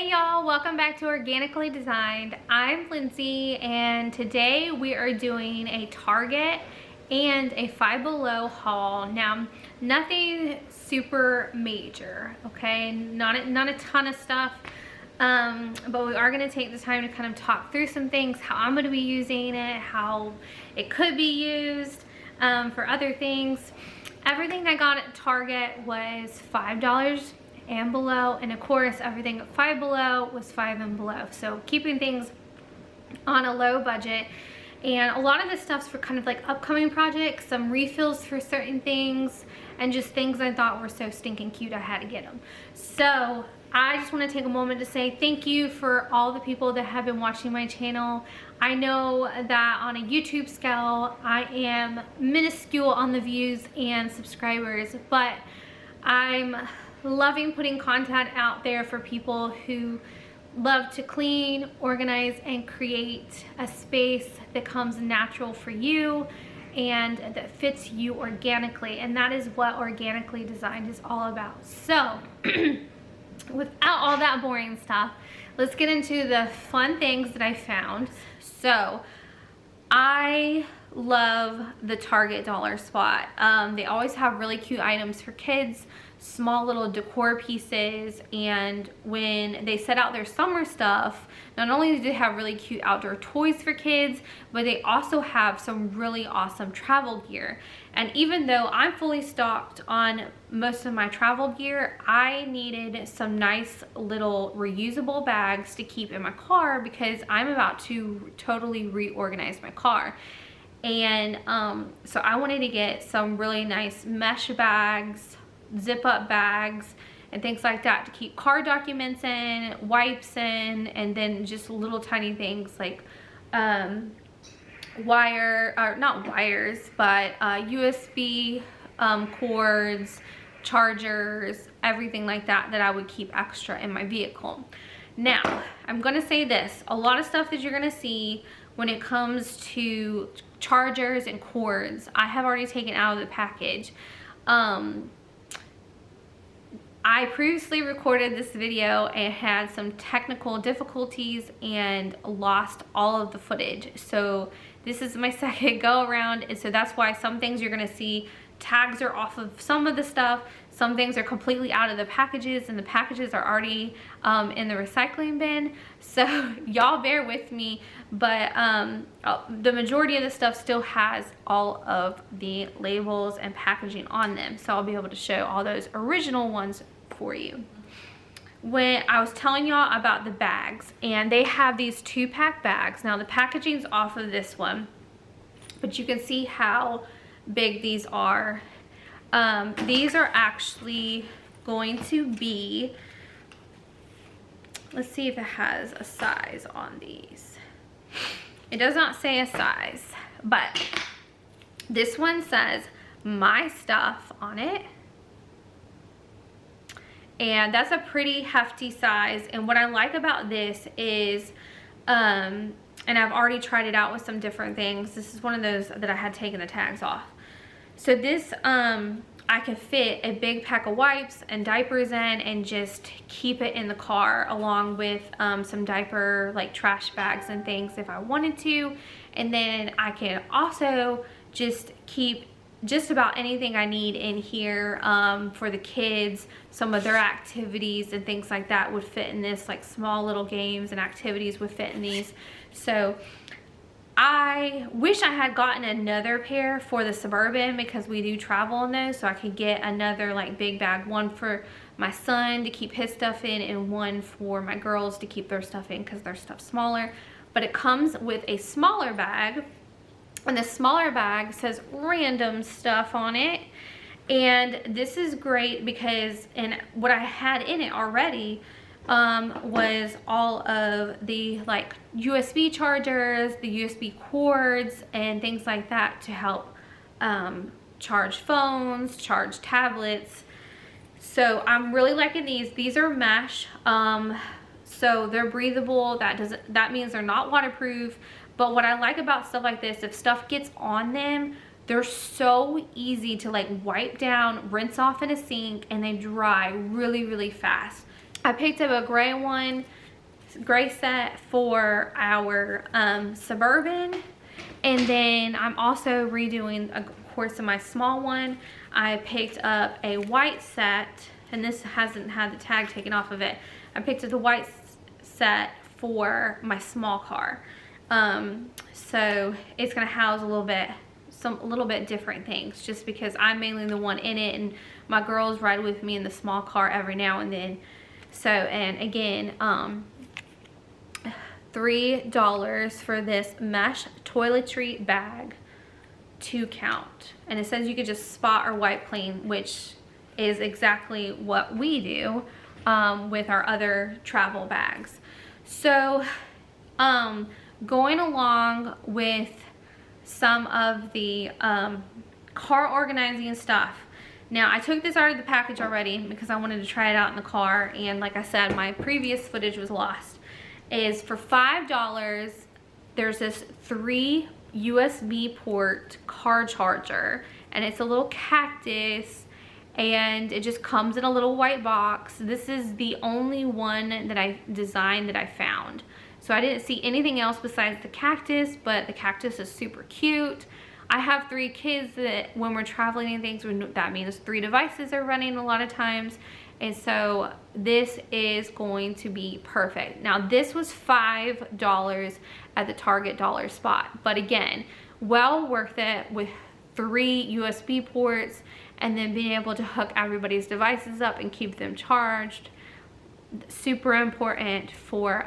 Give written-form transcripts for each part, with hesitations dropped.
Hey y'all, welcome back to Organically Designed. I'm Lindsay and today we are doing a Target and a Five Below haul. Now, nothing super major, okay? Not a ton of stuff, but we are gonna take the time to kind of talk through some things, how I'm gonna be using it, how it could be used for other things. Everything I got at Target was $5 and below, and of course everything at Five Below was $5 and below, so keeping things on a low budget. And a lot of this stuff's for kind of like upcoming projects, some refills for certain things, and just things I thought were so stinking cute I had to get them. So I just want to take a moment to say thank you for all the people that have been watching my channel. I know that on a YouTube scale I am minuscule on the views and subscribers, but I'm loving putting content out there for people who love to clean, organize, and create a space that comes natural for you and that fits you organically. And that is what Organically Designed is all about. So without all that boring stuff, let's get into the fun things that I found. So I love the Target dollar spot. They always have really cute items for kids, small little decor pieces, and when they set out their summer stuff, not only do they have really cute outdoor toys for kids, but they also have some really awesome travel gear. And even though I'm fully stocked on most of my travel gear, I needed some nice little reusable bags to keep in my car because I'm about to totally reorganize my car. And so I wanted to get some really nice mesh bags, zip up bags, and things like that to keep car documents in, wipes in, and then just little tiny things like not wires, but USB cords, chargers, everything like that that I would keep extra in my vehicle. Now, I'm gonna say this, a lot of stuff that you're gonna see when it comes to chargers and cords, I have already taken out of the package. I previously recorded this video and had some technical difficulties and lost all of the footage. So this is my second go around, and so that's why some things you're gonna see tags are off of some of the stuff, some things are completely out of the packages, and the packages are already in the recycling bin. So y'all bear with me, but the majority of the stuff still has all of the labels and packaging on them, so I'll be able to show all those original ones for you. When I was telling y'all about the bags, and they have these 2-pack bags. Now the packaging's off of this one, but you can see how big these are. These are actually going to be, let's see if it has a size on these. It does not say a size, but this one says my stuff on it. And that's a pretty hefty size. And what I like about this is, and I've already tried it out with some different things. This is one of those that I had taken the tags off. So this, I can fit a big pack of wipes and diapers in and just keep it in the car along with some diaper like trash bags and things if I wanted to. And then I can also just keep just about anything I need in here for the kids. Some of their activities and things like that would fit in this, like small little games and activities would fit in these. So I wish I had gotten another pair for the Suburban because we do travel in those, so I could get another like big bag, one for my son to keep his stuff in and one for my girls to keep their stuff in because their stuff's smaller. But it comes with a smaller bag, and the smaller bag says random stuff on it. And this is great because, and what I had in it already was all of the like USB chargers, the USB cords, and things like that to help charge phones, charge tablets. So I'm really liking these. These are mesh, so they're breathable. That means they're not waterproof. But what I like about stuff like this, if stuff gets on them, they're so easy to like wipe down, rinse off in a sink, and they dry really, really fast. I picked up a gray set for our Suburban. And then I'm also redoing, of course, in my small one, I picked up a white set, and this hasn't had the tag taken off of it. I picked up the white set for my small car. So it's gonna house a little bit different things, just because I'm mainly the one in it and my girls ride with me in the small car every now and then. So, and again, $3 for this mesh toiletry bag, 2 count. And it says you could just spot or wipe clean, which is exactly what we do with our other travel bags. So going along with some of the car organizing stuff. Now, I took this out of the package already because I wanted to try it out in the car, and like I said, my previous footage was lost. Is for $5, there's this 3 USB port car charger, and it's a little cactus, and it just comes in a little white box. This is the only one that I designed that I found. So I didn't see anything else besides the cactus, but the cactus is super cute. I have 3 kids that when we're traveling and things, that means 3 devices are running a lot of times. And so this is going to be perfect. Now, this was $5 at the Target dollar spot. But again, well worth it with 3 USB ports and then being able to hook everybody's devices up and keep them charged. Super important for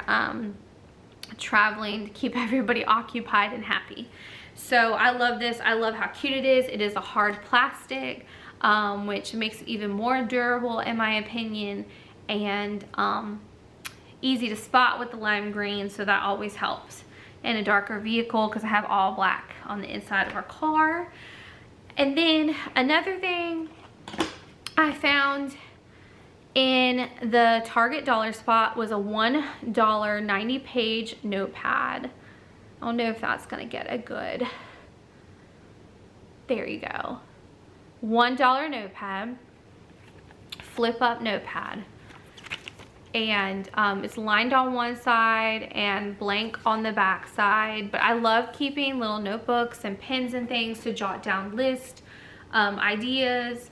traveling, to keep everybody occupied and happy. So I love this. I love how cute it is. It is a hard plastic, which makes it even more durable in my opinion, and easy to spot with the lime green, so that always helps in a darker vehicle because I have all black on the inside of our car. And then another thing I found in the Target dollar spot was a $1 90-page notepad. I don't know if that's gonna get a good, there you go. $1 notepad, flip up notepad. And it's lined on one side and blank on the back side. But I love keeping little notebooks and pens and things to jot down lists, ideas,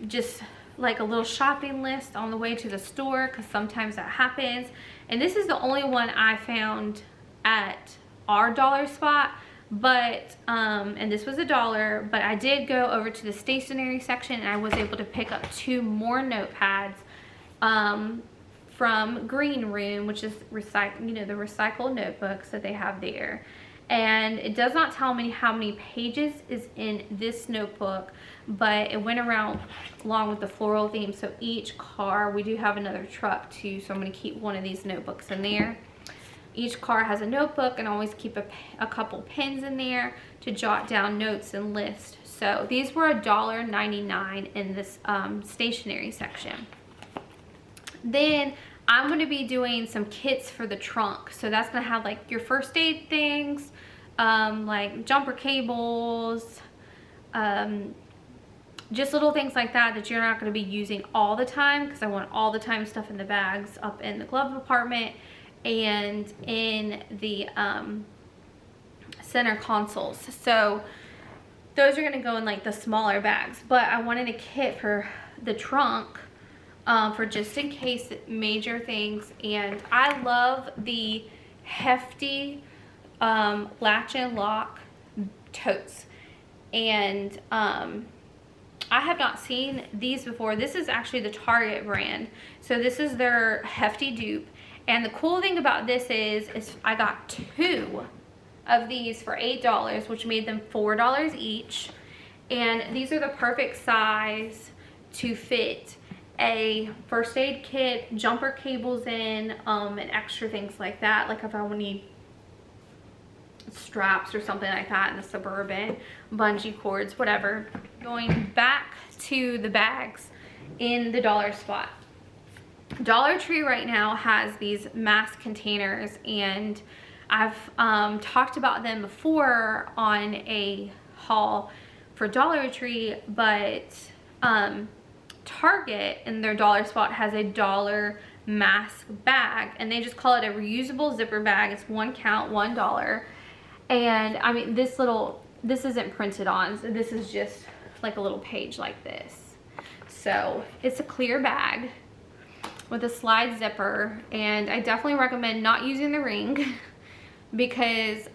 just like a little shopping list on the way to the store, because sometimes that happens. And this is the only one I found at our dollar spot, but and this was $1, but I did go over to the stationery section and I was able to pick up 2 more notepads from Green Room, which is the recycled notebooks that they have there. And it does not tell me how many pages is in this notebook, but it went around along with the floral theme. So each car, we do have another truck too, so I'm going to keep one of these notebooks in there. Each car has a notebook, and always keep a couple pens in there to jot down notes and lists. So these were $1.99 in this stationery section. Then I'm going to be doing some kits for the trunk. So that's going to have like your first aid things, like jumper cables, just little things like that that you're not going to be using all the time, because I want all the time stuff in the bags up in the glove compartment and in the center consoles. So those are going to go in like the smaller bags, but I wanted a kit for the trunk for just in case major things. And I love the hefty latch and lock totes, and I have not seen these before. This is actually the Target brand, so this is their hefty dupe. And the cool thing about this is I got 2 of these for $8, which made them $4 each. And these are the perfect size to fit a first aid kit, jumper cables in, and extra things like that. Like if I would need straps or something like that in the Suburban, bungee cords, whatever. Going back to the bags in the dollar spot. Dollar Tree right now has these mask containers, and I've talked about them before on a haul for Dollar Tree, but Target in their dollar spot has a dollar mask bag, and they just call it a reusable zipper bag. It's 1 count, $1. And I mean, this isn't printed on, so this is just like a little page like this. So it's a clear bag with a slide zipper, and I definitely recommend not using the ring because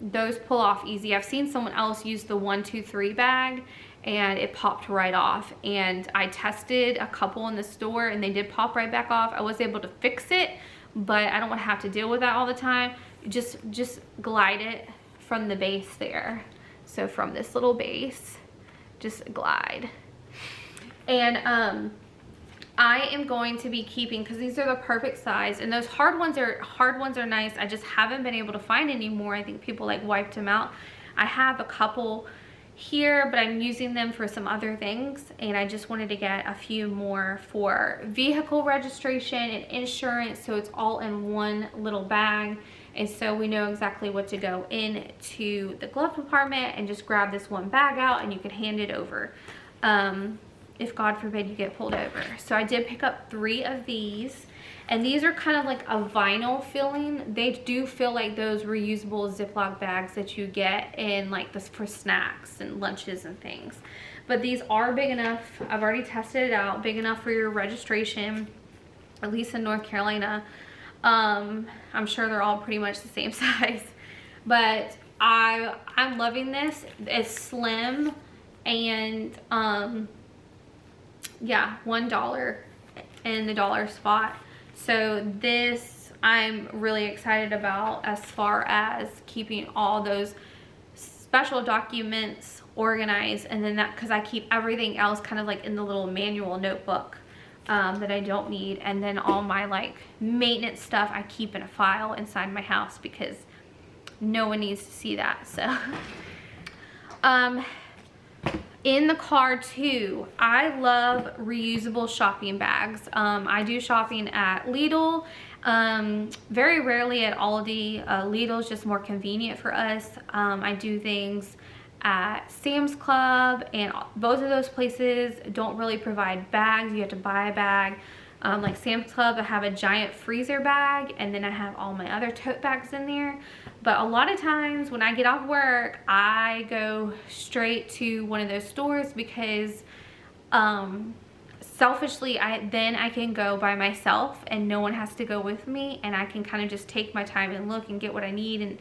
those pull off easy. I've seen someone else use the 1, 2, 3 bag and it popped right off, and I tested a couple in the store and they did pop right back off. I was able to fix it, but I don't want to have to deal with that all the time. Just glide it from the base there. So from this little base, just glide. And I am going to be keeping, because these are the perfect size, and those hard ones are nice. I just haven't been able to find any more. I think people like wiped them out. I have a couple here, but I'm using them for some other things, and I just wanted to get a few more for vehicle registration and insurance, so it's all in one little bag, and so we know exactly what to go into the glove compartment and just grab this one bag out and you can hand it over if God forbid you get pulled over. So I did pick up 3 of these, and these are kind of like a vinyl feeling. They do feel like those reusable Ziploc bags that you get in like this for snacks and lunches and things. But these are big enough. I've already tested it out. Big enough for your registration, at least in North Carolina. I'm sure they're all pretty much the same size. But I'm loving this. It's slim, and yeah, $1 in the dollar spot. So this I'm really excited about as far as keeping all those special documents organized, and then that, because I keep everything else kind of like in the little manual notebook that I don't need, and then all my like maintenance stuff I keep in a file inside my house because no one needs to see that. So in the car too, I love reusable shopping bags. I do shopping at Lidl, very rarely at Aldi. Lidl is just more convenient for us. I do things at Sam's Club, and both of those places don't really provide bags. You have to buy a bag. Like Sam's Club, I have a giant freezer bag, and then I have all my other tote bags in there. But a lot of times when I get off work, I go straight to one of those stores because selfishly, then I can go by myself and no one has to go with me, and I can kind of just take my time and look and get what I need. And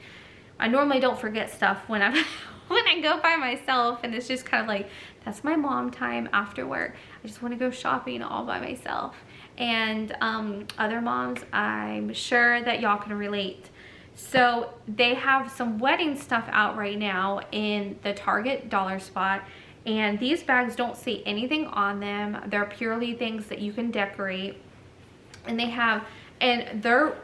I normally don't forget stuff when I'm when I go by myself, and it's just kind of like, that's my mom time after work. I just want to go shopping all by myself. And other moms, I'm sure that y'all can relate. So they have some wedding stuff out right now in the Target dollar spot, and these bags don't say anything on them. They're purely things that you can decorate, and they're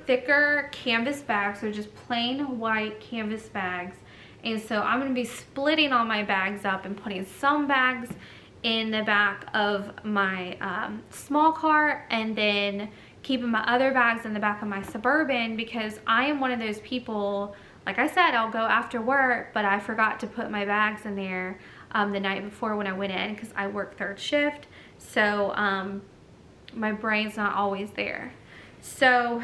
thicker canvas bags. They're just plain white canvas bags. And so I'm going to be splitting all my bags up and putting some bags in the back of my small car, and then keeping my other bags in the back of my Suburban, because I am one of those people, like I said, I'll go after work, but I forgot to put my bags in there the night before when I went in, because I work 3rd shift. So my brain's not always there. So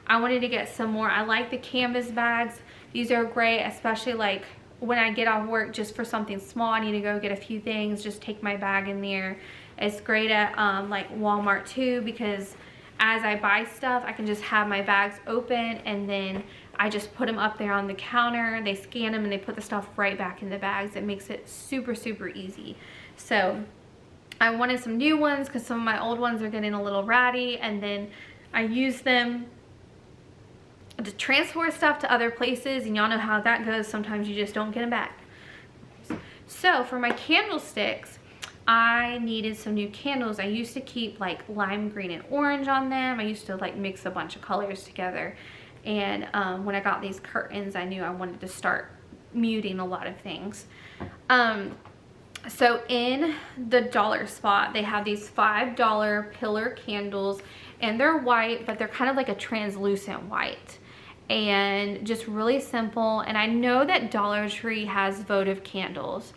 I wanted to get some more. I like the canvas bags. These are great, especially like when I get off work just for something small. I need to go get a few things, just take my bag in there. It's great at like Walmart too, because as I buy stuff, I can just have my bags open, and then I just put them up there on the counter. They scan them and they put the stuff right back in the bags. It makes it super, super easy. So I wanted some new ones because some of my old ones are getting a little ratty, and then I use them to transport stuff to other places, and y'all know how that goes. Sometimes you just don't get them back. So for my candlesticks, I needed some new candles. I used to keep like lime green and orange on them. I used to like mix a bunch of colors together. And when I got these curtains, I knew I wanted to start muting a lot of things. So in the dollar spot, they have these $5 pillar candles, and they're white, but they're kind of like a translucent white, and just really simple. And I know that Dollar Tree has votive candles.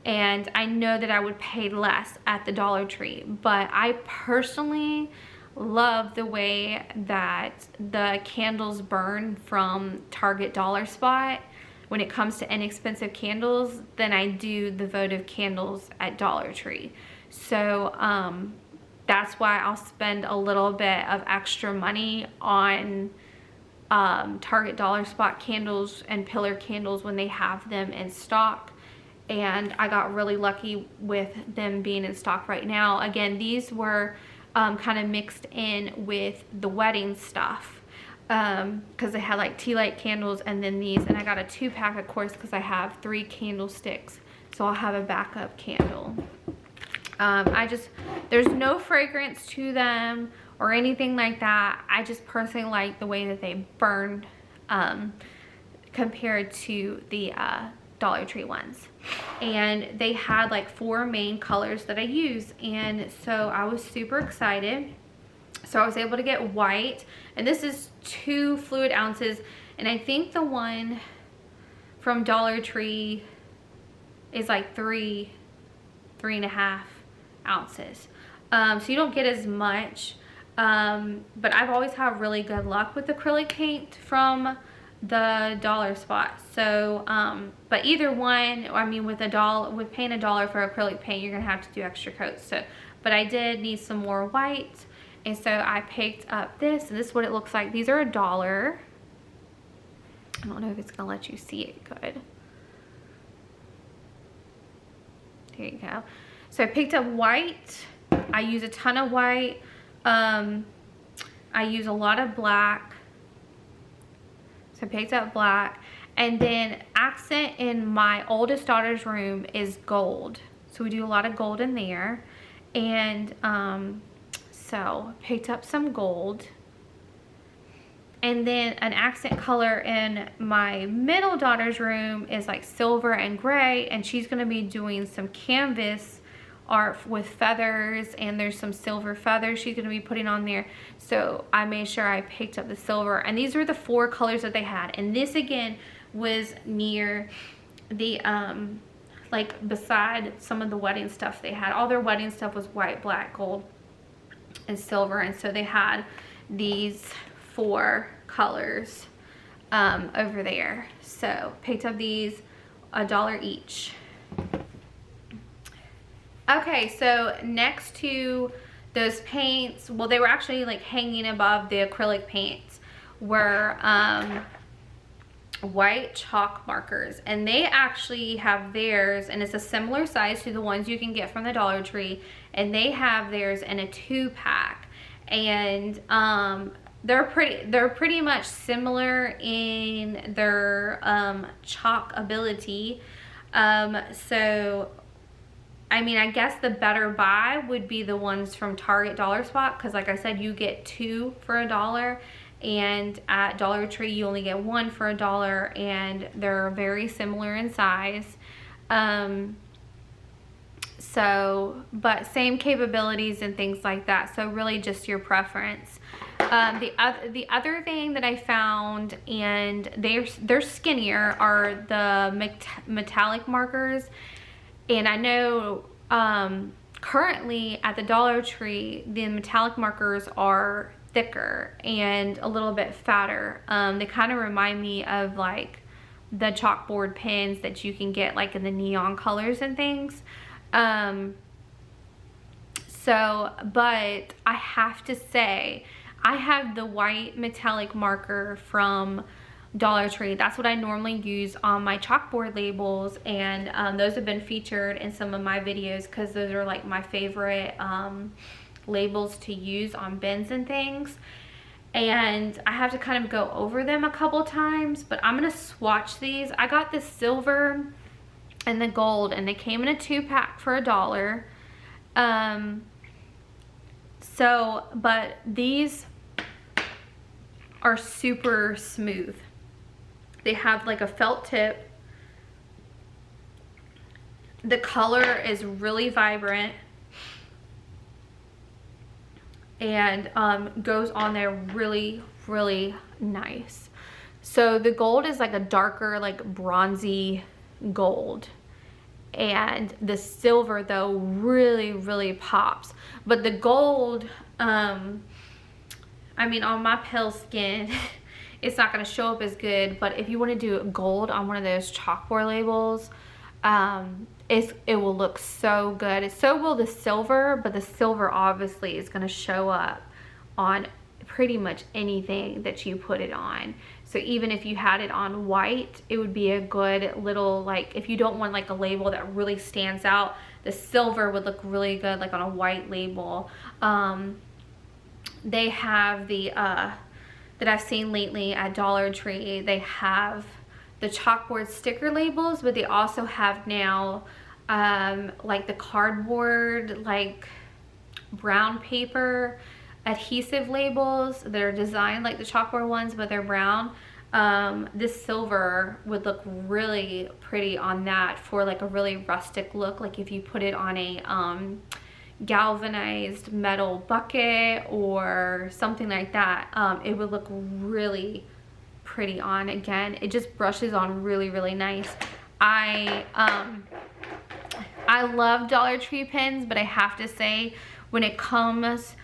and I know that I would pay less at the Dollar Tree, but I personally love the way that the candles burn from Target Dollar Spot when it comes to inexpensive candles than I do the votive candles at Dollar Tree. So that's why I'll spend a little bit of extra money on Target Dollar Spot candles and pillar candles when they have them in stock. And I got really lucky with them being in stock right now. Again, these were kind of mixed in with the wedding stuff because they had like tea light candles and then these, and I got a 2-pack of course because I have 3 candlesticks, so I'll have a backup candle. There's no fragrance to them or anything like that. I just personally like the way that they burn compared to the Dollar Tree ones. And they had like 4 main colors that I use, and so I was super excited. So I was able to get white, and this is 2 fluid ounces, and I think the one from Dollar Tree is like 3.5 ounces. So you don't get as much, but I've always had really good luck with acrylic paint from the Dollar Spot. So but either one, I mean, with paying $1 for acrylic paint, you're gonna have to do extra coats. So but I did need some more white, and so I picked up this, and this is what it looks like. These are $1. I don't know if it's gonna let you see it good. There you go. So I picked up white. I use a ton of white. I use a lot of black. So I picked up black. And then accent in my oldest daughter's room is gold. So we do a lot of gold in there. And so picked up some gold. And then an accent color in my middle daughter's room is like silver and gray, and she's gonna be doing some canvas art with feathers, and there's some silver feathers she's gonna be putting on there. So I made sure I picked up the silver, and these were the 4 colors that they had. And this again was near the like beside some of the wedding stuff they had. All their wedding stuff was white, black, gold, and silver, and so they had these 4 colors over there. So picked up these, $1 each. Okay, so next to those paints, well, they were actually like hanging above the acrylic paints, were white chalk markers, and they actually have theirs, and it's a similar size to the ones you can get from the Dollar Tree, and they have theirs in a 2-pack, and they're pretty much similar in their chalk ability. So I mean, I guess the better buy would be the ones from Target Dollar Spot, because like I said, you get 2 for $1, and at Dollar Tree you only get 1 for $1, and they're very similar in size. But same capabilities and things like that, so really just your preference. The other thing that I found, and they're skinnier, are the metallic markers. And I know currently at the Dollar Tree, the metallic markers are thicker and a little bit fatter. They kind of remind me of like the chalkboard pens that you can get like in the neon colors and things. But I have to say, I have the white metallic marker from Dollar Tree. That's what I normally use on my chalkboard labels, and those have been featured in some of my videos because those are like my favorite labels to use on bins and things. And I have to kind of go over them a couple times, but I'm gonna swatch these. I got the silver and the gold, and they came in a 2-pack for $1. But these are super smooth. They have like a felt tip. The color is really vibrant and goes on there really, really nice. So the gold is like a darker, like bronzy gold, and the silver though really pops. But the gold, I mean, on my pale skin it's not going to show up as good, but if you want to do gold on one of those chalkboard labels, it will look so good. So will the silver, but the silver obviously is going to show up on pretty much anything that you put it on. So even if you had it on white, it would be a good little, like, if you don't want like a label that really stands out, the silver would look really good like on a white label. They have the that I've seen lately at Dollar Tree, they have the chalkboard sticker labels, but they also have now like the cardboard, like brown paper adhesive labels that are designed like the chalkboard ones, but they're brown. This silver would look really pretty on that for like a really rustic look, like if you put it on a galvanized metal bucket or something like that. It would look really pretty on. Again, it just brushes on really nice. I love Dollar Tree pens, but I have to say, when it comes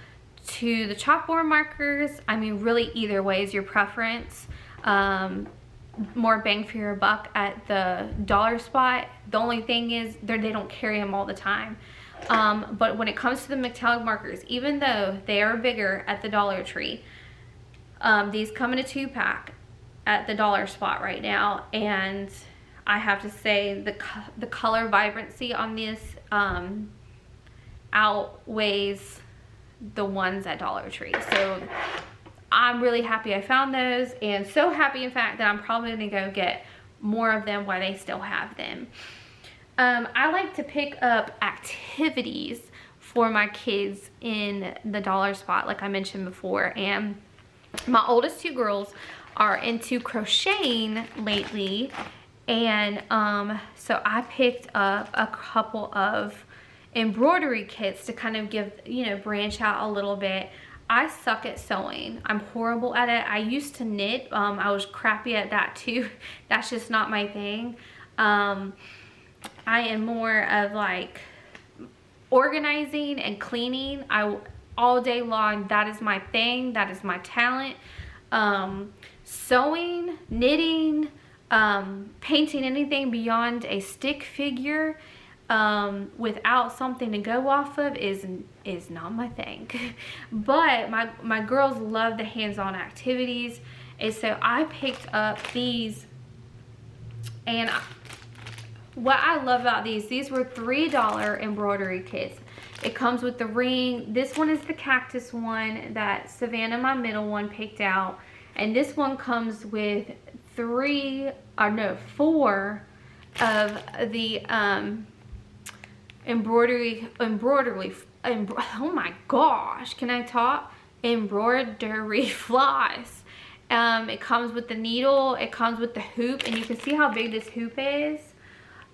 to the chalkboard markers, I mean, really either way is your preference. More bang for your buck at the dollar spot. The only thing is they don't carry them all the time. But when it comes to the metallic markers, even though they are bigger at the Dollar Tree, these come in a 2-pack at the dollar spot right now, and I have to say the color vibrancy on this outweighs the ones at Dollar Tree. So I'm really happy I found those, and so happy in fact that I'm probably gonna go get more of them while they still have them. I like to pick up activities for my kids in the dollar spot, like I mentioned before, and my oldest 2 girls are into crocheting lately, and so I picked up a couple of embroidery kits to kind of give, you know, branch out a little bit. I suck at sewing. I'm horrible at it. I used to knit. I was crappy at that too. That's just not my thing. I am more of like organizing and cleaning. All day long, that is my thing. That is my talent. Sewing, knitting, painting anything beyond a stick figure without something to go off of is not my thing. But my girls love the hands-on activities, and so I picked up these, and what I love about these were $3 embroidery kits. It comes with the ring. This one is the cactus one that Savannah, my middle one, picked out, and this one comes with 4 of the embroidery, oh my gosh, can I talk? Embroidery floss. It comes with the needle, it comes with the hoop, and you can see how big this hoop is.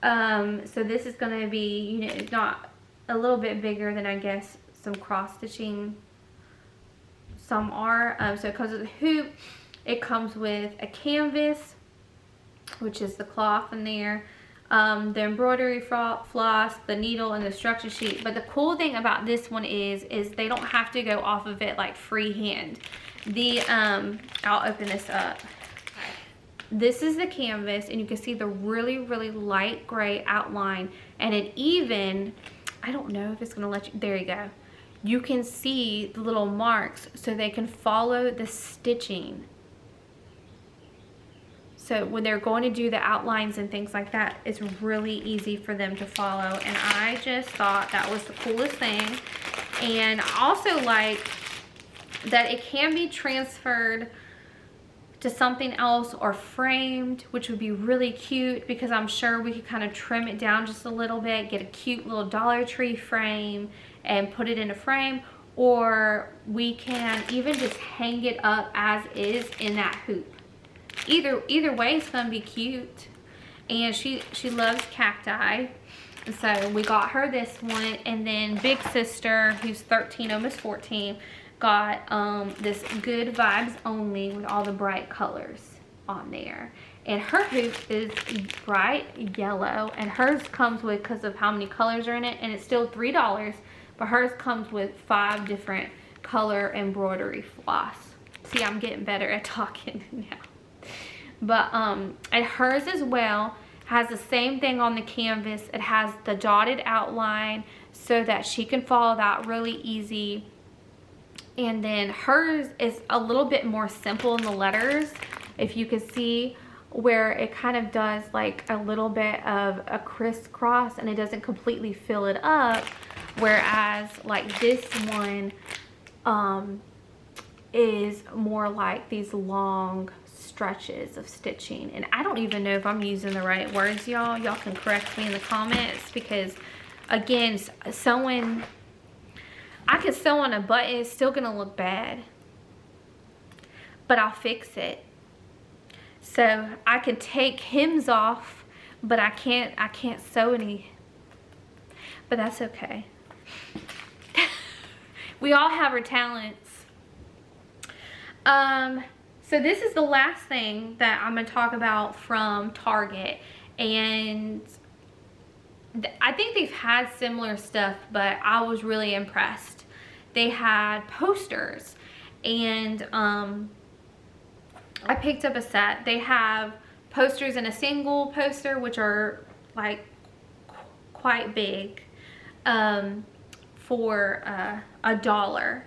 So this is going to be, you know, not a little bit bigger than, I guess, some cross stitching some are. So it comes with a hoop, it comes with a canvas, which is the cloth in there, the embroidery floss, the needle, and the instruction sheet. But the cool thing about this one is they don't have to go off of it like freehand. I'll open this up. This is the canvas, and you can see the really light gray outline, and it even, I don't know if it's gonna let you, there you go. You can see the little marks so they can follow the stitching. So when they're going to do the outlines and things like that, it's really easy for them to follow. And I just thought that was the coolest thing. And I also like that it can be transferred to something else or framed, which would be really cute, because I'm sure we could kind of trim it down just a little bit, get a cute little Dollar Tree frame and put it in a frame, or we can even just hang it up as is in that hoop. Either way, it's gonna be cute. And she loves cacti, and so we got her this one. And then big sister, who's 13, almost 14, got this Good Vibes Only with all the bright colors on there. and her hoop is bright yellow, and hers comes with, because of how many colors are in it, and it's still $3, but hers comes with 5 different color embroidery floss. See, I'm getting better at talking now. But and hers as well has the same thing on the canvas. It has the dotted outline so that she can follow that really easy. And then hers is a little bit more simple in the letters, if you can see, where it kind of does like a little bit of a crisscross and it doesn't completely fill it up, whereas like this one is more like these long stretches of stitching. And I don't even know if I'm using the right words, y'all. Y'all can correct me in the comments, because again, sewing, I could sew on a button, it's still gonna look bad, but I'll fix it. So I can take hems off, but I can't sew any, but that's okay. We all have our talents. So this is the last thing that I'm gonna talk about from Target, and I think they've had similar stuff, but I was really impressed. They had posters, and I picked up a set. They have posters in a single poster, which are like quite big, for $1.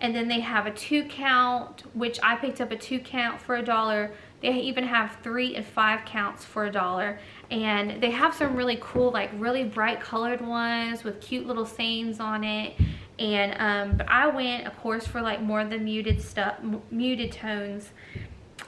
And then they have a 2 count, which I picked up a 2 count for $1. They even have 3 and 5 counts for $1. And they have some really cool, like really bright colored ones with cute little sayings on it. And but I went, of course, for like more of the muted stuff, muted tones.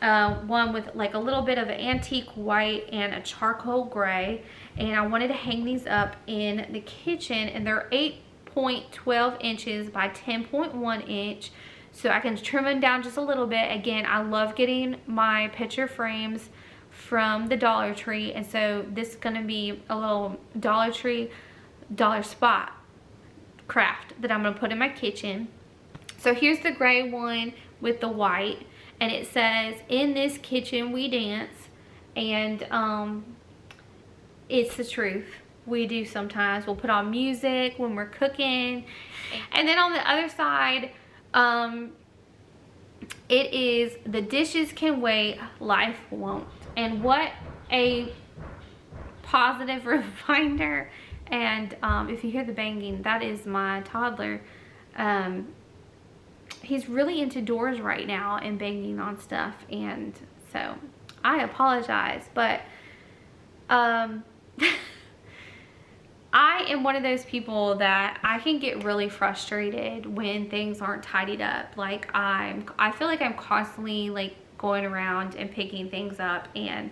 One with like a little bit of an antique white and a charcoal gray. And I wanted to hang these up in the kitchen, and they're 8.12 inches by 10.1 inch, so I can trim them down just a little bit. Again, I love getting my picture frames from the Dollar Tree, and so this is going to be a little Dollar Tree dollar spot craft that I'm going to put in my kitchen. So here's the gray one with the white, and it says, "In this kitchen we dance," and it's the truth. We do sometimes. We'll put on music when we're cooking. And then on the other side, it is "The dishes can wait, life won't." And what a positive reminder. And if you hear the banging, that is my toddler. He's really into doors right now and banging on stuff, and so I apologize, but I am one of those people that I can get really frustrated when things aren't tidied up. Like I feel like I'm constantly like going around and picking things up, and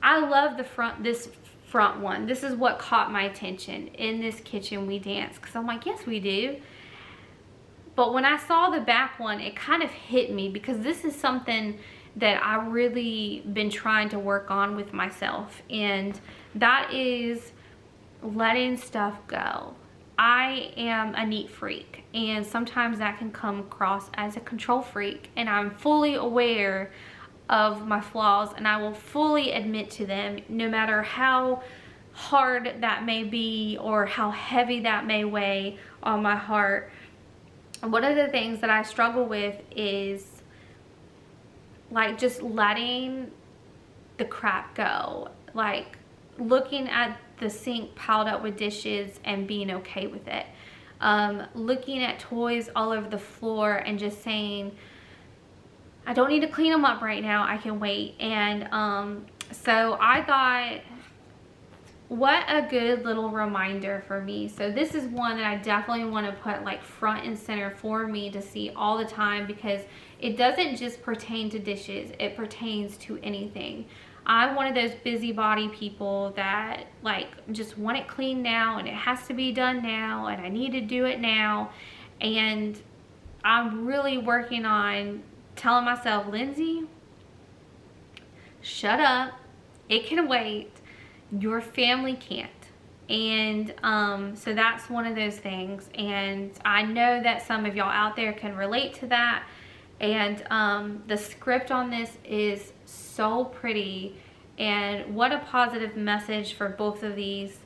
I love this front one. This is what caught my attention. "In this kitchen we dance," because I'm like, yes we do. But when I saw the back one, it kind of hit me, because this is something that I really been trying to work on with myself, and that is letting stuff go. I am a neat freak, and sometimes that can come across as a control freak, and I'm fully aware of my flaws, and I will fully admit to them, no matter how hard that may be or how heavy that may weigh on my heart. One of the things that I struggle with is like just letting the crap go, like looking at the sink piled up with dishes and being okay with it, looking at toys all over the floor and just saying, I don't need to clean them up right now, I can wait. And so I thought, what a good little reminder for me. So this is one that I definitely want to put like front and center for me to see all the time, because it doesn't just pertain to dishes, it pertains to anything. I'm one of those busybody people that like just want it clean now, and it has to be done now, and I need to do it now. And I'm really working on telling myself, Lindsay, shut up, it can wait, your family can't. And so that's one of those things, and I know that some of y'all out there can relate to that. And the script on this is so pretty, And what a positive message for both of these.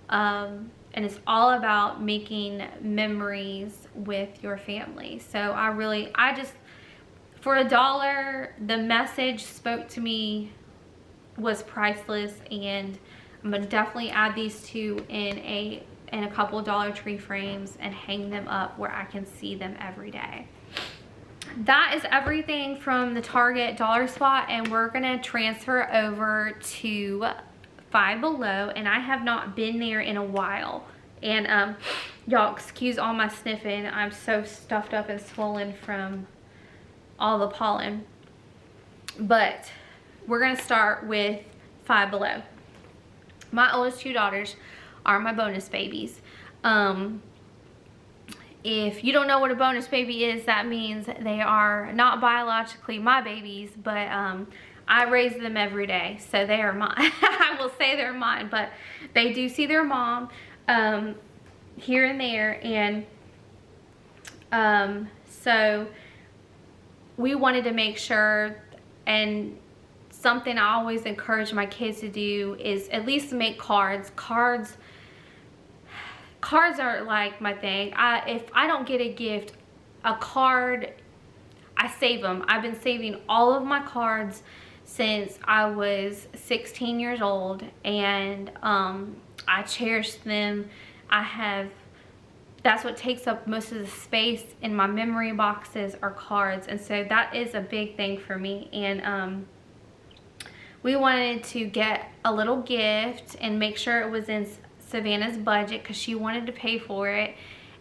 And it's all about making memories with your family. So I just, for $1, the message spoke to me, was priceless, and I'm gonna definitely add these two in a couple of Dollar Tree frames and hang them up where I can see them every day. That is everything from the Target dollar spot, and we're gonna transfer over to Five Below, and I have not been there in a while. And y'all excuse all my sniffing. I'm so stuffed up and swollen from all the pollen. But we're gonna start with Five Below. My oldest two daughters are my bonus babies. If you don't know what a bonus baby is, that means they are not biologically my babies, but I raise them every day, so they are mine. I will say they're mine, but they do see their mom here and there, and so we wanted to make sure, and something I always encourage my kids to do is at least make cards. Cards are like my thing. If I don't get a gift, a card, I save them. I've been saving all of my cards since I was 16 years old, and I cherish them. That's what takes up most of the space in my memory boxes are cards, and so that is a big thing for me. And we wanted to get a little gift and make sure it was in Savannah's budget because she wanted to pay for it.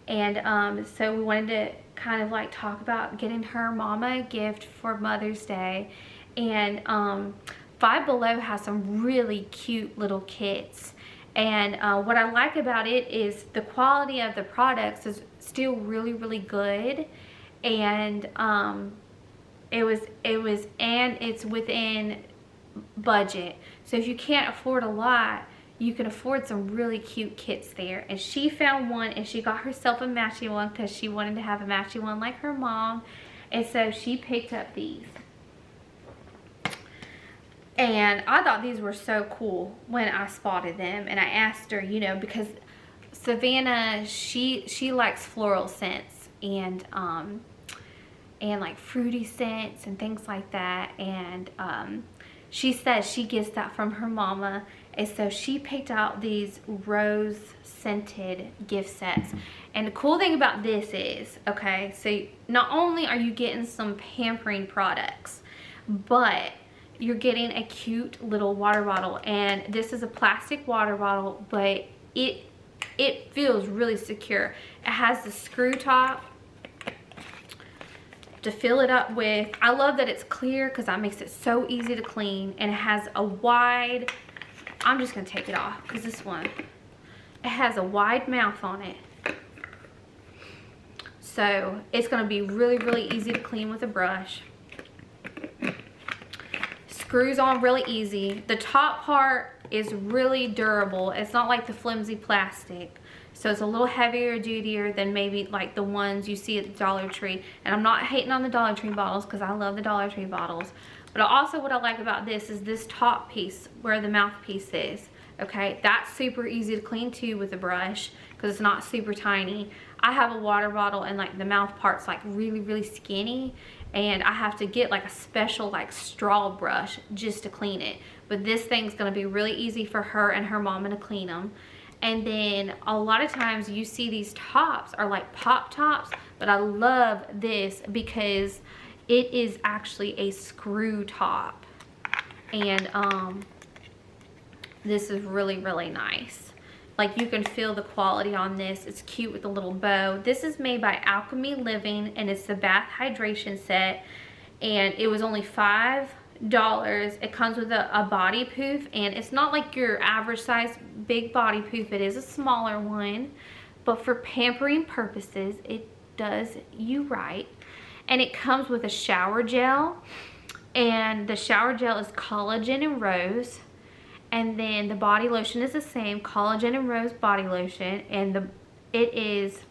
And so we wanted to kind of like talk about getting her mama a gift for Mother's Day. And Five Below has some really cute little kits, and what I like about it is the quality of the products is still really good, and it's within budget. So if you can't afford a lot, you can afford some really cute kits there. And she found one, and she got herself a matching one because she wanted to have a matching one like her mom, and so she picked up these. And I thought these were so cool when I spotted them, and I asked her, you know, because Savannah, she likes floral scents and like fruity scents and things like that, and she says she gets that from her mama, and so she picked out these rose scented gift sets. And the cool thing about this is, okay, so not only are you getting some pampering products, but you're getting a cute little water bottle. And this is a plastic water bottle, but it feels really secure. It has the screw top to fill it up with. I love that it's clear because that makes it so easy to clean. And it has a wide, I'm just gonna take it off because this one, it has a wide mouth on it. So it's gonna be really easy to clean with a brush. Screws on really easy. The top part is really durable. It's not like the flimsy plastic. So it's a little heavier dutier than maybe like the ones you see at the Dollar Tree. And I'm not hating on the Dollar Tree bottles because I love the Dollar Tree bottles. But also what I like about this is this top piece where the mouthpiece is. Okay, that's super easy to clean too with a brush because it's not super tiny. I have a water bottle and like the mouth part's like really skinny, and I have to get like a special like straw brush just to clean it. But this thing's gonna be really easy for her and her mama to clean them. And then a lot of times you see these tops are like pop tops, but I love this because it is actually a screw top. And this is really nice. Like you can feel the quality on this. It's cute with a little bow. This is made by Alchemy Living, and it's the bath hydration set, and it was only $5. It comes with a body poof, and it's not like your average size big body poof. It is a smaller one, but for pampering purposes it does you right. And it comes with a shower gel, and the shower gel is collagen and rose. And then the body lotion is the same, collagen and rose body lotion, and it is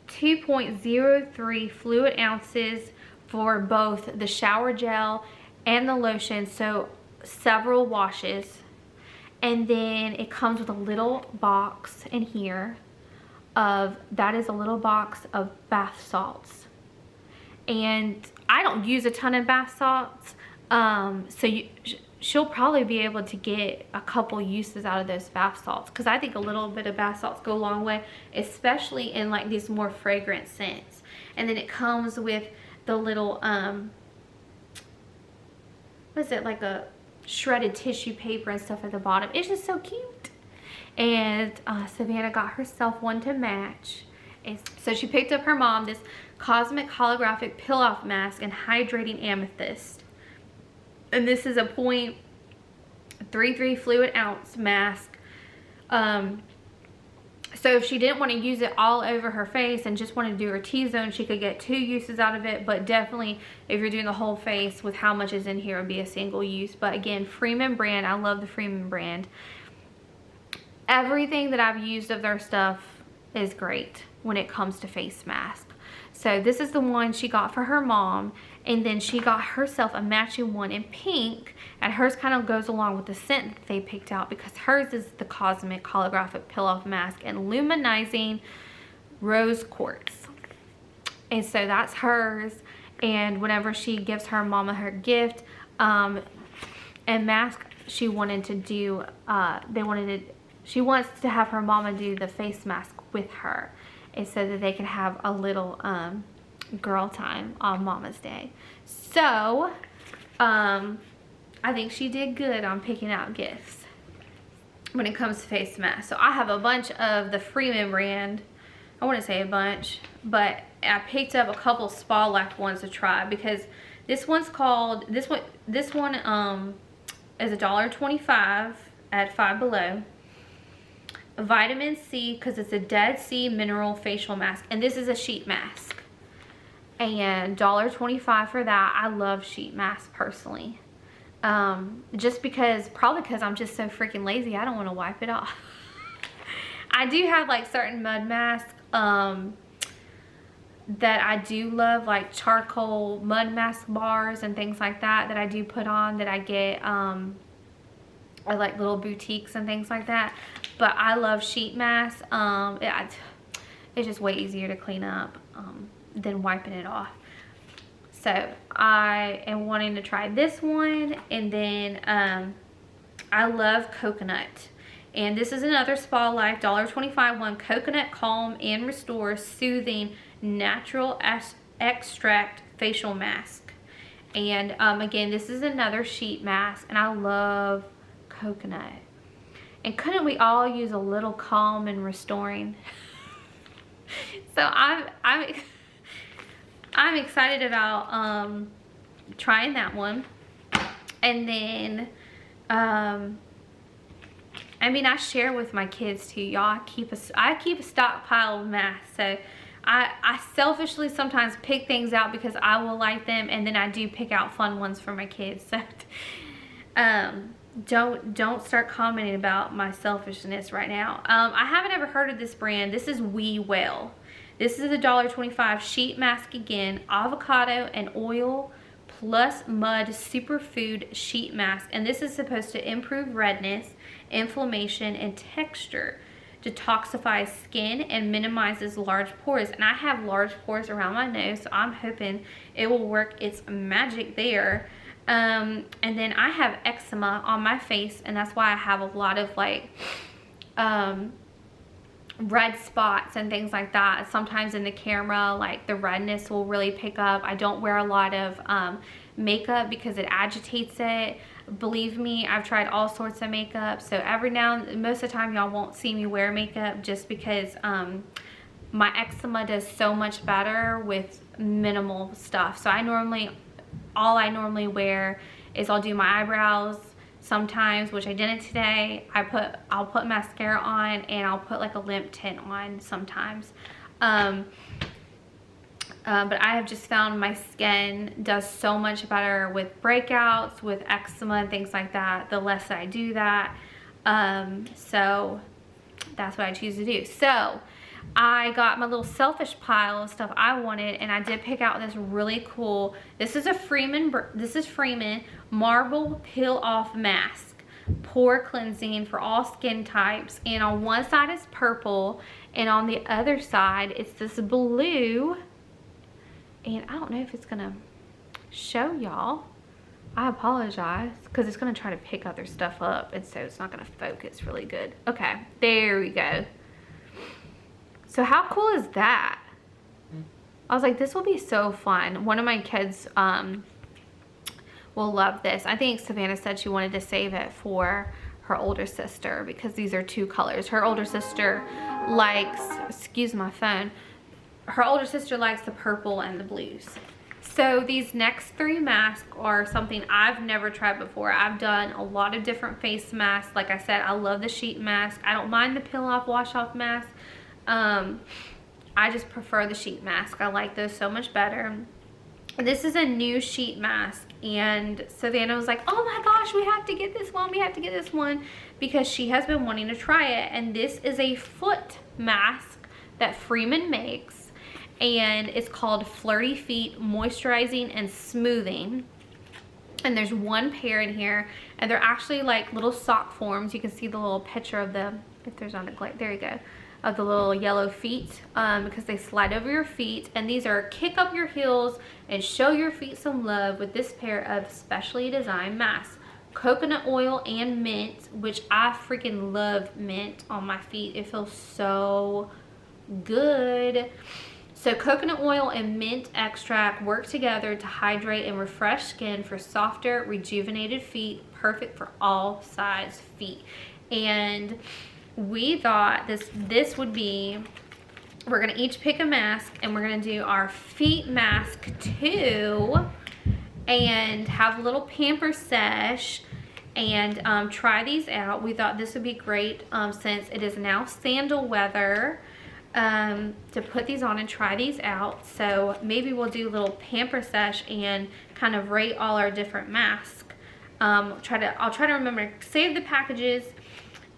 2.03 fluid ounces for both the shower gel and the lotion, so several washes. And then it comes with a little box in here that is a little box of bath salts. And I don't use a ton of bath salts, so she'll probably be able to get a couple uses out of those bath salts, because I think a little bit of bath salts go a long way, especially in like these more fragrant scents. And then it comes with the little what is it, like a shredded tissue paper and stuff at the bottom. It's just so cute. And Savannah got herself one to match. And so she picked up her mom this Cosmic Holographic Peel-Off Mask and Hydrating Amethyst. And this is a 0.33 fluid ounce mask. So if she didn't want to use it all over her face and just wanted to do her T-zone, she could get 2 uses out of it. But definitely, if you're doing the whole face with how much is in here, it would be a single use. But again, Freeman brand. I love the Freeman brand. Everything that I've used of their stuff is great when it comes to face mask. So this is the one she got for her mom, and then she got herself a matching one in pink, and hers kind of goes along with the scent that they picked out, because hers is the Cosmic Holographic Peel-Off Mask and Luminizing Rose Quartz. And so that's hers. And whenever she gives her mama her gift and mask, she wanted to do she wants to have her mama do the face mask with her, and so that they can have a little girl time on Mama's Day. So I think she did good on picking out gifts when it comes to face masks. So I have a bunch of the Freeman brand. I wouldn't say a bunch, but I picked up a couple spa life ones to try, because this one's called, this one is $1.25 at Five Below. Vitamin C, because it's a Dead Sea Mineral Facial Mask, and this is a sheet mask, and $1.25 for that. I love sheet masks personally, just because, probably because I'm just so freaking lazy. I don't want to wipe it off. I do have like certain mud masks that I do love, like charcoal mud mask bars and things like that I do put on, that I get or like little boutiques and things like that. But I love sheet masks. It's just way easier to clean up than wiping it off. So I am wanting to try this one. And then I love coconut. And this is another Spa Life $1.25 one, Coconut Calm and Restore Soothing Natural Extract Facial Mask. And again, this is another sheet mask, and I love coconut. And couldn't we all use a little calm and restoring? So I'm excited about trying that one. And then I mean, I share with my kids too, y'all. I keep a stockpile of masks. So I selfishly sometimes pick things out because I will like them, and then I do pick out fun ones for my kids. So don't start commenting about my selfishness right now. I haven't ever heard of this brand. This is We Well. This is a $1.25 sheet mask again, avocado and oil plus mud superfood sheet mask, and this is supposed to improve redness, inflammation, and texture, detoxifies skin, and minimizes large pores. And I have large pores around my nose, so I'm hoping it will work its magic there. And then I have eczema on my face, and that's why I have a lot of like red spots and things like that. Sometimes in the camera, like the redness will really pick up. I don't wear a lot of makeup because it agitates it. Believe me, I've tried all sorts of makeup, so most of the time y'all won't see me wear makeup, just because my eczema does so much better with minimal stuff. So all I normally wear is I'll do my eyebrows sometimes, which I didn't today. I'll put mascara on, and I'll put like a lip tint on sometimes. But I have just found my skin does so much better with breakouts, with eczema and things like that, the less I do that. So that's what I choose to do. So I got my little selfish pile of stuff I wanted, and I did pick out this really cool, this is Freeman Marble Peel Off Mask. Pore cleansing for all skin types, and on one side is purple and on the other side it's this blue, and I don't know if it's gonna show y'all. I apologize because it's gonna try to pick other stuff up, and so it's not gonna focus really good. Okay, there we go. So how cool is that? I was like, this will be so fun. One of my kids will love this. I think Savannah said she wanted to save it for her older sister because these are 2 colors. Her older sister likes, excuse my phone, her older sister likes the purple and the blues. So these next 3 masks are something I've never tried before. I've done a lot of different face masks. Like I said, I love the sheet mask. I don't mind the peel off, wash off mask. I just prefer the sheet mask. I like those so much better. This is a new sheet mask, and Savannah was like, oh my gosh, we have to get this one, we have to get this one, because she has been wanting to try it. And this is a foot mask that Freeman makes, and it's called Flirty Feet Moisturizing and Smoothing. And there's 1 pair in here, and they're actually like little sock forms. You can see the little picture of them, if there's not a glare, there you go, of the little yellow feet, because they slide over your feet. And these are kick up your heels and show your feet some love with this pair of specially designed masks. Coconut oil and mint, which I freaking love mint on my feet. It feels so good. So coconut oil and mint extract work together to hydrate and refresh skin for softer, rejuvenated feet, perfect for all size feet. And we thought this would be, we're gonna each pick a mask, and we're gonna do our feet mask too, and have a little pamper sesh and try these out. We thought this would be great since it is now sandal weather, to put these on and try these out. So maybe we'll do a little pamper sesh and kind of rate all our different masks. I'll try to remember to save the packages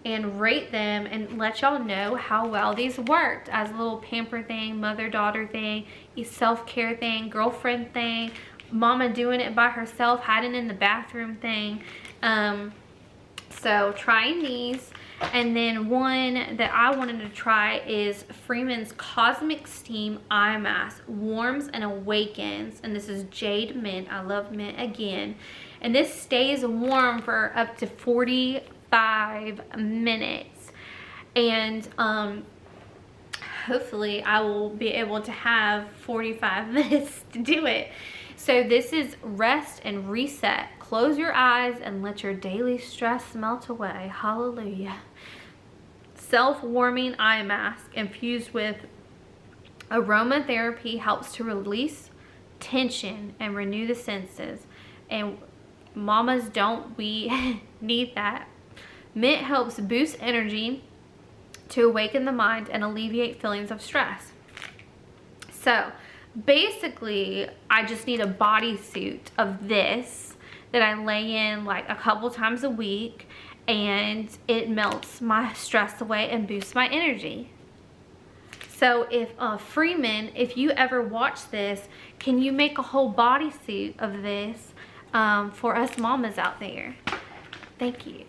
and rate them and let y'all know how well these worked as a little pamper thing, mother-daughter thing, a self-care thing, girlfriend thing, mama doing it by herself, hiding in the bathroom thing. So trying these. And then one that I wanted to try is Freeman's Cosmic Steam Eye Mask, Warms and Awakens. And this is Jade Mint. I love mint again. And this stays warm for up to 45 minutes. And hopefully I will be able to have 45 minutes to do it. So this is Rest and Reset. Close your eyes and let your daily stress melt away. Hallelujah. Self-warming eye mask infused with aromatherapy helps to release tension and renew the senses. And mamas, don't we need that? Mint helps boost energy to awaken the mind and alleviate feelings of stress. So basically, I just need a bodysuit of this that I lay in like a couple times a week, and it melts my stress away and boosts my energy. So if Freeman, if you ever watch this, can you make a whole bodysuit of this for us mamas out there? Thank you.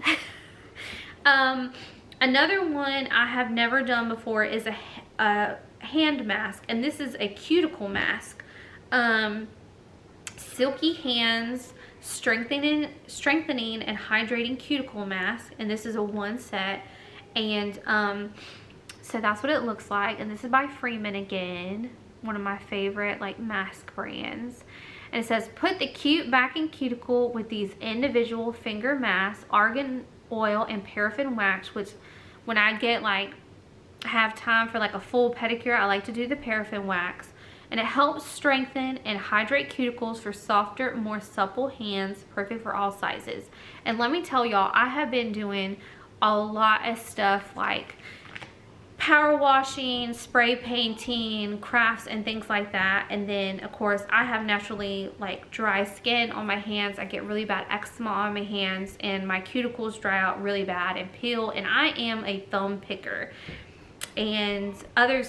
Another one I have never done before is a hand mask, and this is a cuticle mask. Silky hands, strengthening and hydrating cuticle mask, and this is a 1 set. And so that's what it looks like. And this is by Freeman again, one of my favorite like mask brands. And it says, put the cute back in cuticle with these individual finger masks, argan oil and paraffin wax, which when I get like have time for like a full pedicure, I like to do the paraffin wax. And it helps strengthen and hydrate cuticles for softer, more supple hands, perfect for all sizes. And let me tell y'all, I have been doing a lot of stuff like power washing, spray painting, crafts, and things like that. And then of course I have naturally like dry skin on my hands. I get really bad eczema on my hands, and my cuticles dry out really bad and peel, and I am a thumb picker. and other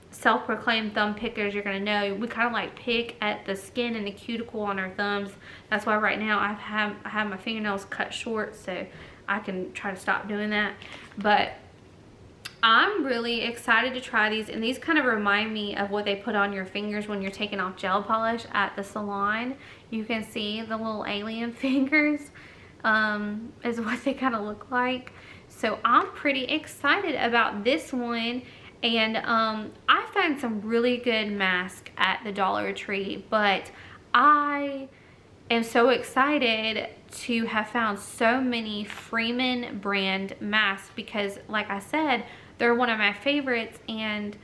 self-proclaimed thumb pickers, you're gonna know we kind of like pick at the skin and the cuticle on our thumbs. That's why right now I have my fingernails cut short, so I can try to stop doing that. But I'm really excited to try these, and these kind of remind me of what they put on your fingers when you're taking off gel polish at the salon. You can see the little alien fingers is what they kind of look like. So I'm pretty excited about this one. And I found some really good masks at the Dollar Tree, but I am so excited to have found so many Freeman brand masks because, like I said, they're one of my favorites. And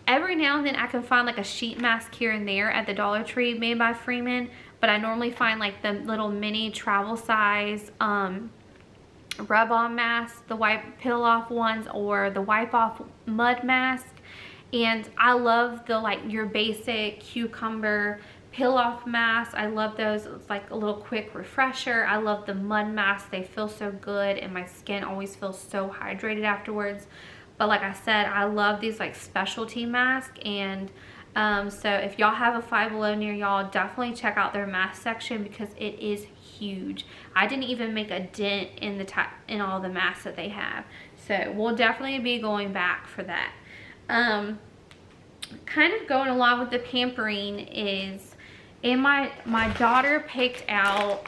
every now and then I can find like a sheet mask here and there at the Dollar Tree made by Freeman, but I normally find like the little mini travel size rub-on masks, the wipe peel off ones, or the wipe off mud mask. And I love the like your basic cucumber peel off mask. I love those. It's like a little quick refresher. I love the mud masks. They feel so good and my skin always feels so hydrated afterwards. But like I said, I love these like specialty masks. And so if y'all have a Five Below near y'all, definitely check out their mask section because it is huge. I didn't even make a dent in all the masks that they have. So we'll definitely be going back for that. Kind of going along with the pampering is, and my daughter picked out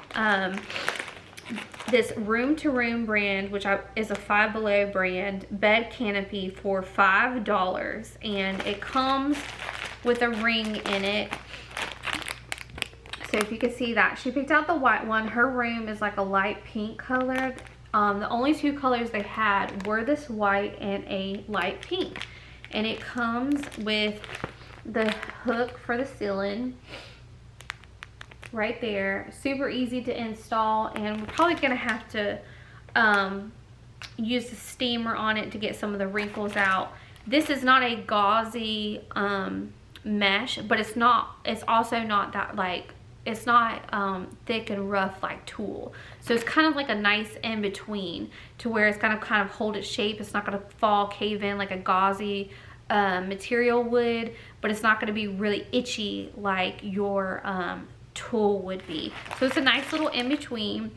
this Room to Room brand, which is a Five Below brand bed canopy for $5, and it comes with a ring in it. So if you can see that, she picked out the white one. Her room is like a light pink color. The only two colors they had were this white and a light pink. And it comes with the hook for the ceiling right there. Super easy to install, and we're probably gonna have to use the steamer on it to get some of the wrinkles out. This is not a gauzy mesh, but it's also not that like, it's not thick and rough like tulle. So it's kind of like a nice in between to where it's gonna kind of hold its shape. It's not gonna fall, cave in like a gauzy material would, but it's not gonna be really itchy like your tulle would be. So it's a nice little in between.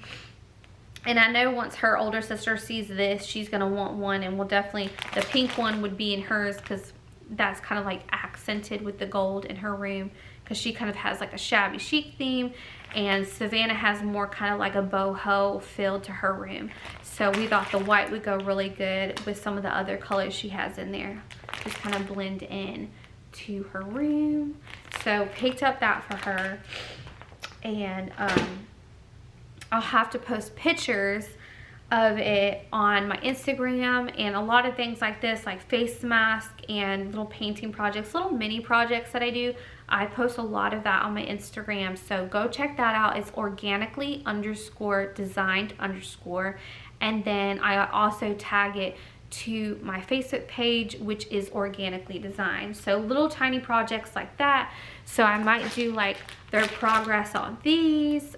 And I know once her older sister sees this, she's gonna want one, and we'll definitely, the pink one would be in hers because that's kind of like accented with the gold in her room, because she kind of has like a shabby chic theme, and Savannah has more kind of like a boho feel to her room. So we thought the white would go really good with some of the other colors she has in there, just kind of blend in to her room. So picked up that for her, and I'll have to post pictures of it on my Instagram, and a lot of things like this, like face mask and little painting projects, little mini projects that I do, I post a lot of that on my Instagram. So go check that out. It's organically_designed_, and then I also tag it to my Facebook page, which is organically designed. So little tiny projects like that. So I might do like their progress on these,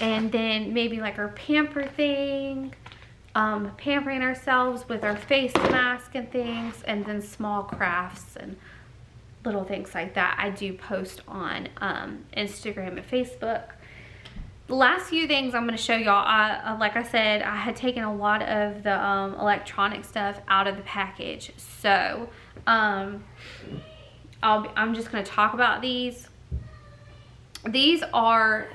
and then maybe like our pamper thing, pampering ourselves with our face mask and things, and then small crafts and little things like that I do post on Instagram and Facebook. The last few things I'm going to show y'all, like I said, I had taken a lot of the electronic stuff out of the package. So I'm just going to talk about these. These are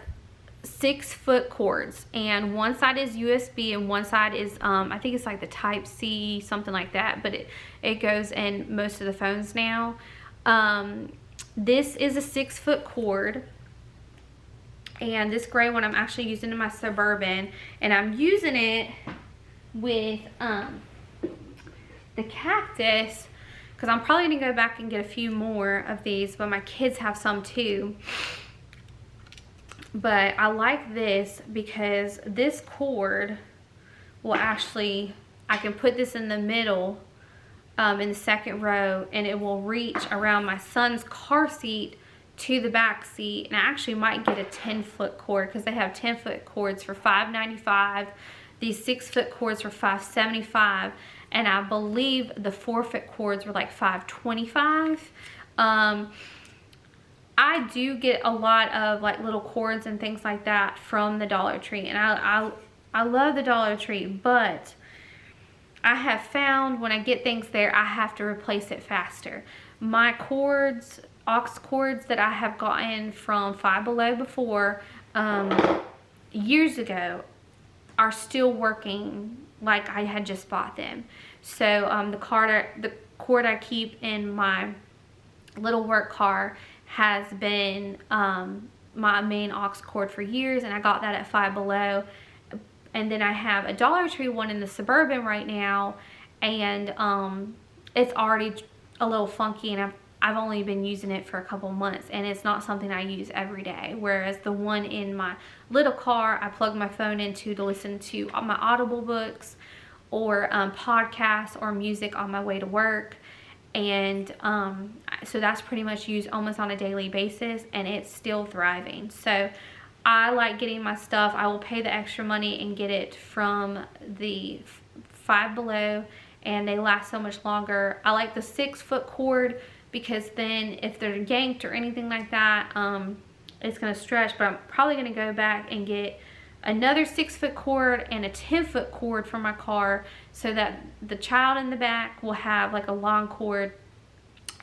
6-foot cords, and one side is USB and one side is I think it's like the type C, something like that, but it goes in most of the phones now. This is a 6-foot cord, and this gray one I'm actually using in my Suburban, and I'm using it with the Cactus because I'm probably gonna go back and get a few more of these, but my kids have some too. But I like this because this cord will actually, I can put this in the middle in the second row, and it will reach around my son's car seat to the back seat. And I actually might get a 10-foot cord because they have 10-foot cords for $5.95. These 6-foot cords for $5.75. and I believe the 4-foot cords were like $5.25. I do get a lot of like little cords and things like that from the Dollar Tree, and I love the Dollar Tree, but I have found when I get things there, I have to replace it faster. My cords, aux cords that I have gotten from Five Below before, years ago, are still working like I had just bought them. So the cord I keep in my little work car has been my main aux cord for years, and I got that at Five Below. And then I have a Dollar Tree one in the Suburban right now, and it's already a little funky, and I've only been using it for a couple months, and it's not something I use every day. Whereas the one in my little car, I plug my phone into to listen to my Audible books or podcasts or music on my way to work. And so that's pretty much used almost on a daily basis, and it's still thriving. So I like getting my stuff. I will pay the extra money and get it from the Five Below, and they last so much longer. I like the 6-foot cord because then if they're yanked or anything like that, it's going to stretch. But I'm probably going to go back and get another 6-foot cord and a 10-foot cord for my car, so that the child in the back will have like a long cord,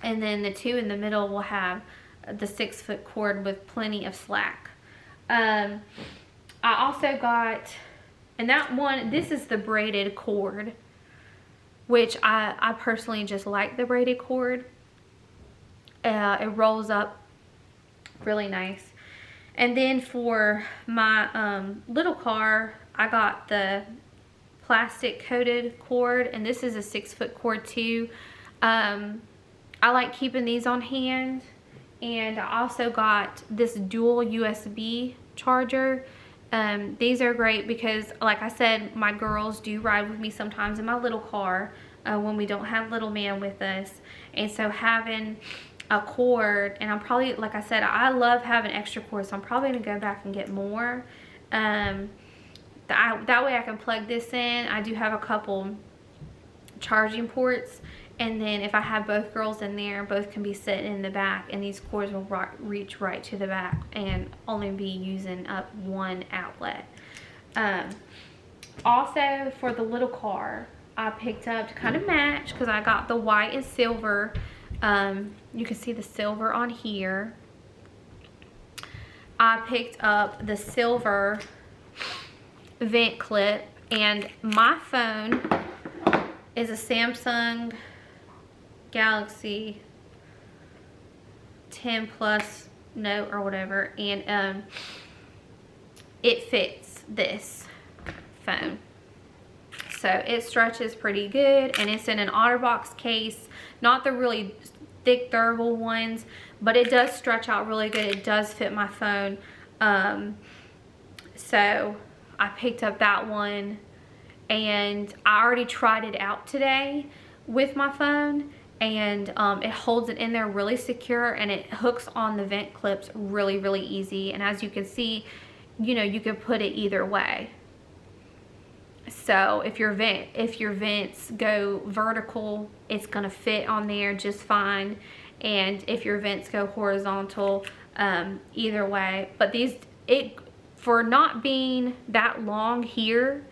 and then the two in the middle will have the 6-foot cord with plenty of slack. I also got, and that one, this is the braided cord, which I personally just like the braided cord. It rolls up really nice. And then for my little car, I got the plastic coated cord, and this is a 6-foot cord too. I like keeping these on hand. And I also got this dual USB charger. These are great because, like I said, my girls do ride with me sometimes in my little car when we don't have little man with us. And so having a cord, and I'm probably, like I said, I love having extra cords, so I'm probably going to go back and get more. That way I can plug this in. I do have a couple charging ports. And then if I have both girls in there, both can be sitting in the back, and these cords will reach right to the back and only be using up one outlet. Also, for the little car, I picked up to kind of match, because I got the white and silver. You can see the silver on here. I picked up the silver vent clip, and my phone is a Samsung Galaxy 10 Plus Note or whatever, and it fits this phone, so it stretches pretty good, and it's in an OtterBox case, not the really thick durable ones, but it does stretch out really good. It does fit my phone. So I picked up that one, and I already tried it out today with my phone, and it holds it in there really secure, and it hooks on the vent clips really easy. And as you can see, you know, you can put it either way. So if your vents go vertical, it's gonna fit on there just fine, and if your vents go horizontal, either way. But for not being that long here,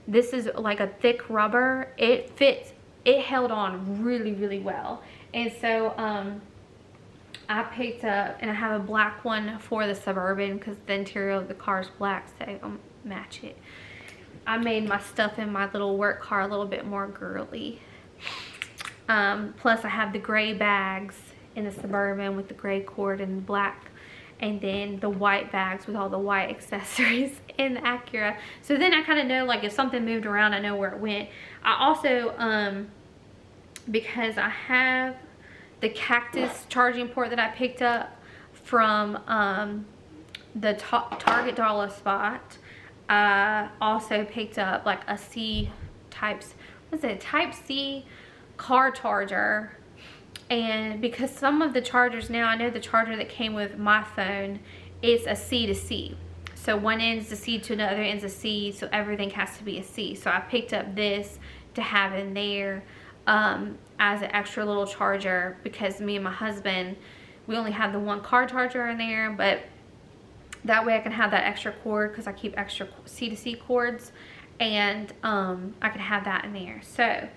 this is like a thick rubber. It held on really well. And so I picked up, and I have a black one for the Suburban because the interior of the car is black, so I'll match it. I made my stuff in my little work car a little bit more girly. Plus I have the gray bags in the Suburban with the gray cord and the black, and then the white bags with all the white accessories in the Acura. So then I kind of know, like, if something moved around, I know where it went. I also, because I have the cactus charging port that I picked up from the Target dollar spot, I also picked up like a Type C car charger. And because some of the chargers now, I know the charger that came with my phone, it's a C to C. So one end is a C to another end is a C, so everything has to be a C. So I picked up this to have in there as an extra little charger, because me and my husband, we only have the one car charger in there, but that way I can have that extra cord because I keep extra C-to-C cords, and I can have that in there. So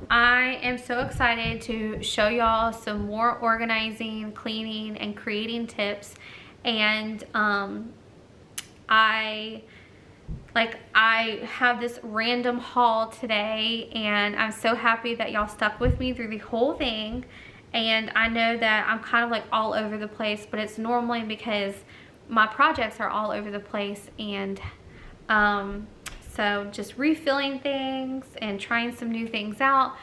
I am so excited to show y'all some more organizing, cleaning, and creating tips. And I have this random haul today, and I'm so happy that y'all stuck with me through the whole thing. And I know that I'm kind of like all over the place, but it's normally because my projects are all over the place, and so just refilling things and trying some new things out.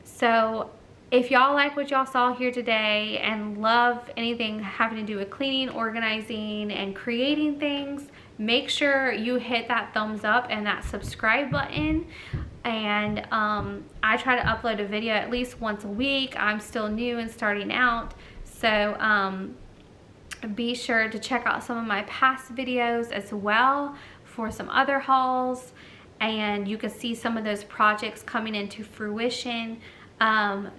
So if y'all like what y'all saw here today and love anything having to do with cleaning, organizing, and creating things, make sure you hit that thumbs up and that subscribe button. And I try to upload a video at least once a week. I'm still new and starting out, so be sure to check out some of my past videos as well for some other hauls, and you can see some of those projects coming into fruition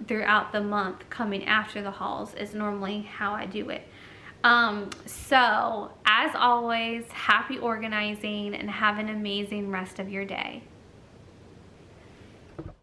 throughout the month. Coming after the hauls is normally how I do it. So as always, happy organizing and have an amazing rest of your day.